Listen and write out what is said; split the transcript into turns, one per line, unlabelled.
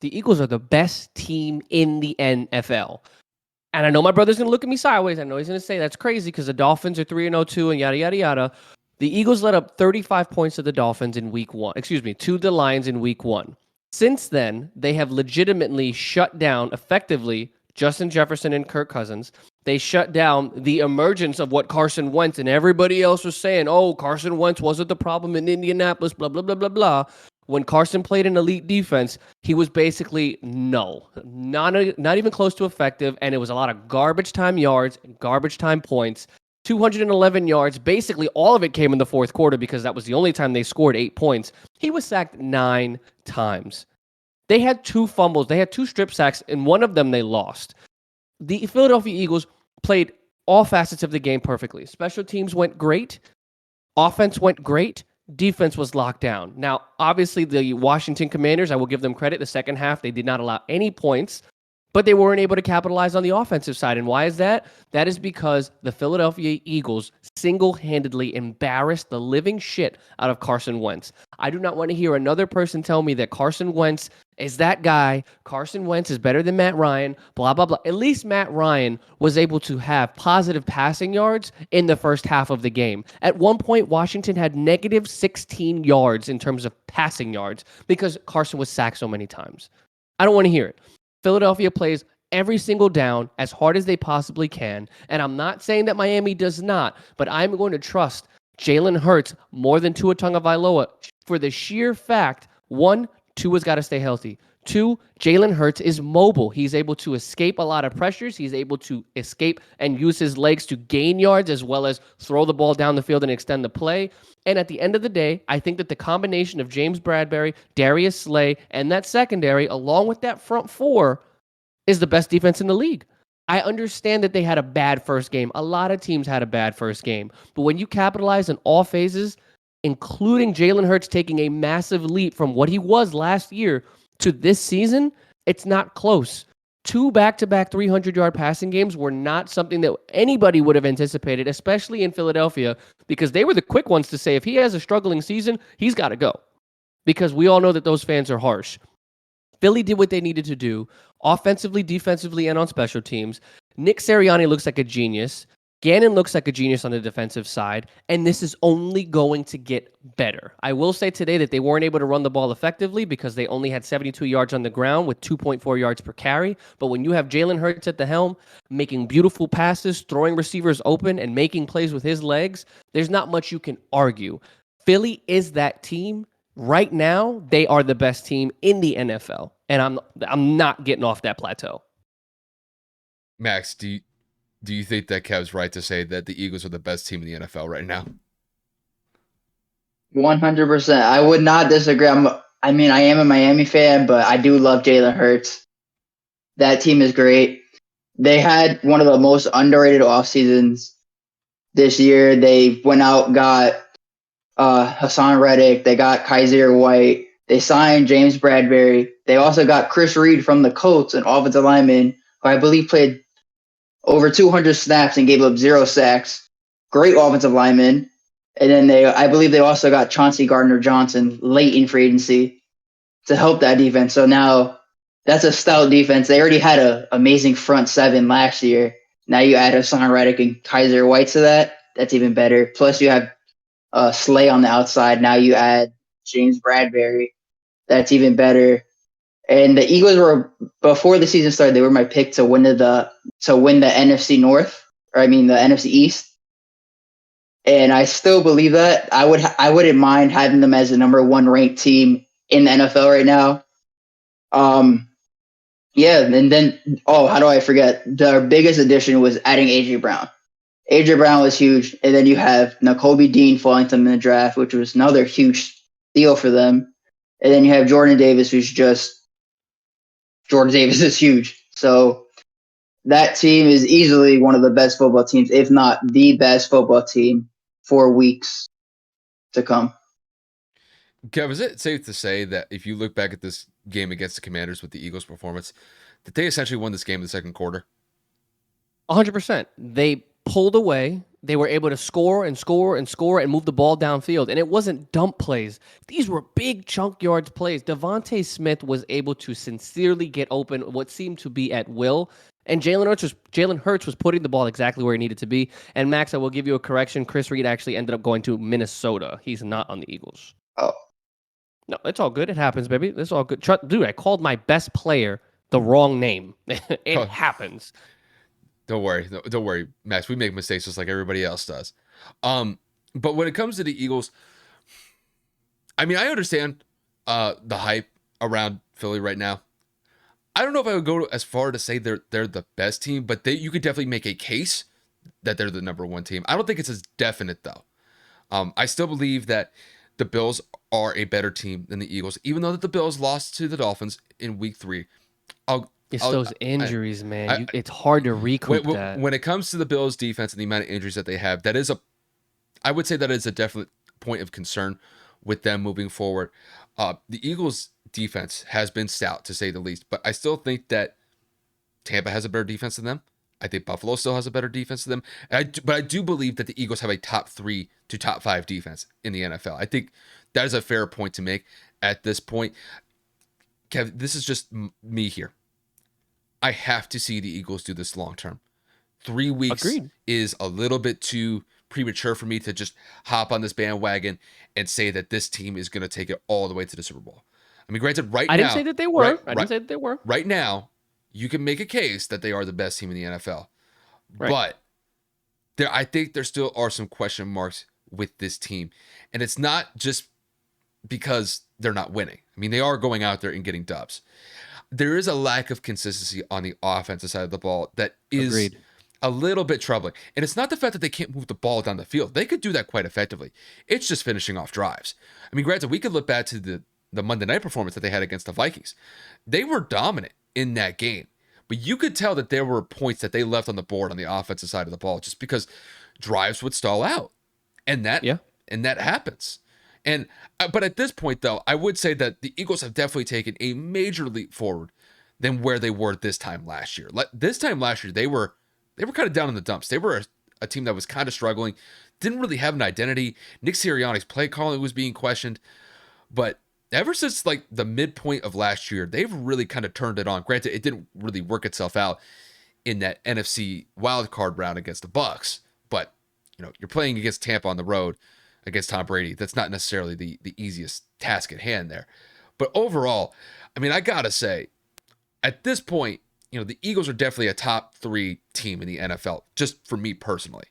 The Eagles are the best team in the NFL. And I know my brother's going to look at me sideways. I know he's going to say that's crazy because the Dolphins are 3-2 and yada, yada, yada. The Eagles let up 35 points to the Dolphins in week one. Excuse me, to the Lions in week one. Since then, they have legitimately shut down effectively Justin Jefferson and Kirk Cousins. They shut down the emergence of what Carson Wentz and everybody else was saying. Oh, Carson Wentz wasn't the problem in Indianapolis, blah, blah, blah, blah, blah. When Carson played an elite defense, he was basically not even close to effective, and it was a lot of garbage time yards and garbage time points. 211 yards, basically all of it came in the fourth quarter because that was the only time they scored 8 points. He was sacked 9 times. They had 2 fumbles. They had 2 strip sacks, and one of them they lost. The Philadelphia Eagles played all facets of the game perfectly. Special teams went great. Offense went great. Defense was locked down. Now, obviously, the Washington Commanders, I will give them credit. The second half, they did not allow any points, but they weren't able to capitalize on the offensive side. And why is that? That is because the Philadelphia Eagles single-handedly embarrassed the living shit out of Carson Wentz. I do not want to hear another person tell me that Carson Wentz is that guy. Carson Wentz is better than Matt Ryan, blah, blah, blah. At least Matt Ryan was able to have positive passing yards in the first half of the game. At one point, Washington had negative 16 yards in terms of passing yards because Carson was sacked so many times. I don't want to hear it. Philadelphia plays every single down as hard as they possibly can. And I'm not saying that Miami does not, but I'm going to trust Jalen Hurts more than Tua Tagovailoa for the sheer fact, one, Tua's got to stay healthy. 2, Jalen Hurts is mobile. He's able to escape a lot of pressures. He's able to escape and use his legs to gain yards as well as throw the ball down the field and extend the play. And at the end of the day, I think that the combination of James Bradberry, Darius Slay, and that secondary, along with that front four, is the best defense in the league. I understand that they had a bad first game. A lot of teams had a bad first game. But when you capitalize in all phases, including Jalen Hurts taking a massive leap from what he was last year to this season, it's not close. 2 back-to-back 300-yard passing games were not something that anybody would have anticipated, especially in Philadelphia, because they were the quick ones to say if he has a struggling season, he's got to go. Because we all know that those fans are harsh. Philly did what they needed to do, offensively, defensively, and on special teams. Nick Sirianni looks like a genius. Gannon looks like a genius on the defensive side, and this is only going to get better. I will say today that they weren't able to run the ball effectively because they only had 72 yards on the ground with 2.4 yards per carry. But when you have Jalen Hurts at the helm, making beautiful passes, throwing receivers open, and making plays with his legs, there's not much you can argue. Philly is that team. Right now, they are the best team in the NFL, and I'm not getting off that plateau.
Max, do you think that Kev's right to say that the Eagles are the best team in the NFL right now?
100%. I would not disagree. I am a Miami fan, but I do love Jalen Hurts. That team is great. They had one of the most underrated off seasons this year. They went out, got Hassan Reddick. They got Kaiser White. They signed James Bradberry. They also got Chris Reed from the Colts, an offensive lineman who I believe played over 200 snaps and gave up 0 sacks. Great offensive lineman. And then I believe they also got Chauncey Gardner-Johnson late in free agency to help that defense. So now that's a stout defense. They already had an amazing front seven last year. Now you add Hassan Reddick and Kaiser White to that. That's even better. Plus you have Slay on the outside. Now you add James Bradberry. That's even better. And the Eagles were, before the season started, they were my pick to win the NFC North, the NFC East. And I still believe that. I wouldn't mind having them as the number 1 ranked team in the NFL right now. Yeah, and then how do I forget? Their biggest addition was adding AJ Brown. AJ Brown was huge, and then you have Nakobe Dean falling to them in the draft, which was another huge deal for them. And then you have Jordan Davis, Jordan Davis is huge. So that team is easily one of the best football teams, if not the best football team for weeks to come.
Kev, is it safe to say that if you look back at this game against the Commanders with the Eagles' performance, that they essentially won this game in the second quarter?
100%. They pulled away. They were able to score and score and score and move the ball downfield. And it wasn't dump plays. These were big chunk yards plays. Devontae Smith was able to sincerely get open what seemed to be at will. And Jalen Hurts was putting the ball exactly where he needed to be. And Max, I will give you a correction. Chris Reed actually ended up going to Minnesota. He's not on the Eagles.
Oh,
No, it's all good. It happens, baby. It's all good. Dude, I called my best player the wrong name. It happens.
Don't worry. Don't worry, Max. We make mistakes just like everybody else does. But when it comes to the Eagles, I mean, I understand the hype around Philly right now. I don't know if I would go as far to say they're the best team, but you could definitely make a case that they're the number one team. I don't think it's as definite, though. I still believe that the Bills are a better team than the Eagles, even though that the Bills lost to the Dolphins in Week 3.
It's those injuries, man. It's hard to recoup that.
When it comes to the Bills' defense and the amount of injuries that they have, I would say that is a definite point of concern with them moving forward. The Eagles' defense has been stout, to say the least, but I still think that Tampa has a better defense than them. I think Buffalo still has a better defense than them. But I do believe that the Eagles have a top 3 to top 5 defense in the NFL. I think that is a fair point to make at this point. Kev, this is just me here. I have to see the Eagles do this long term. 3 weeks is a little bit too premature for me to just hop on this bandwagon and say that this team is going to take it all the way to the Super Bowl. I mean, granted, I
didn't say that they were. I didn't say that they were.
Right now, you can make a case that they are the best team in the NFL.
Right.
But I think there still are some question marks with this team. And it's not just because they're not winning. I mean, they are going out there and getting dubs. There is a lack of consistency on the offensive side of the ball that is a little bit troubling. And it's not the fact that they can't move the ball down the field. They could do that quite effectively. It's just finishing off drives. I mean, granted, we could look back to the Monday night performance that they had against the Vikings. They were dominant in that game. But you could tell that there were points that they left on the board on the offensive side of the ball just because drives would stall out. And that happens. But at this point, though, I would say that the Eagles have definitely taken a major leap forward than where they were this time last year. This time last year, they were kind of down in the dumps. They were a team that was kind of struggling, didn't really have an identity. Nick Sirianni's play calling was being questioned. But ever since like the midpoint of last year, they've really kind of turned it on. Granted, it didn't really work itself out in that NFC wildcard round against the Bucs. But you're playing against Tampa on the road, against Tom Brady. That's not necessarily the easiest task at hand there. But overall, I mean, I gotta say, at this point, the Eagles are definitely a top 3 team in the NFL, just for me personally.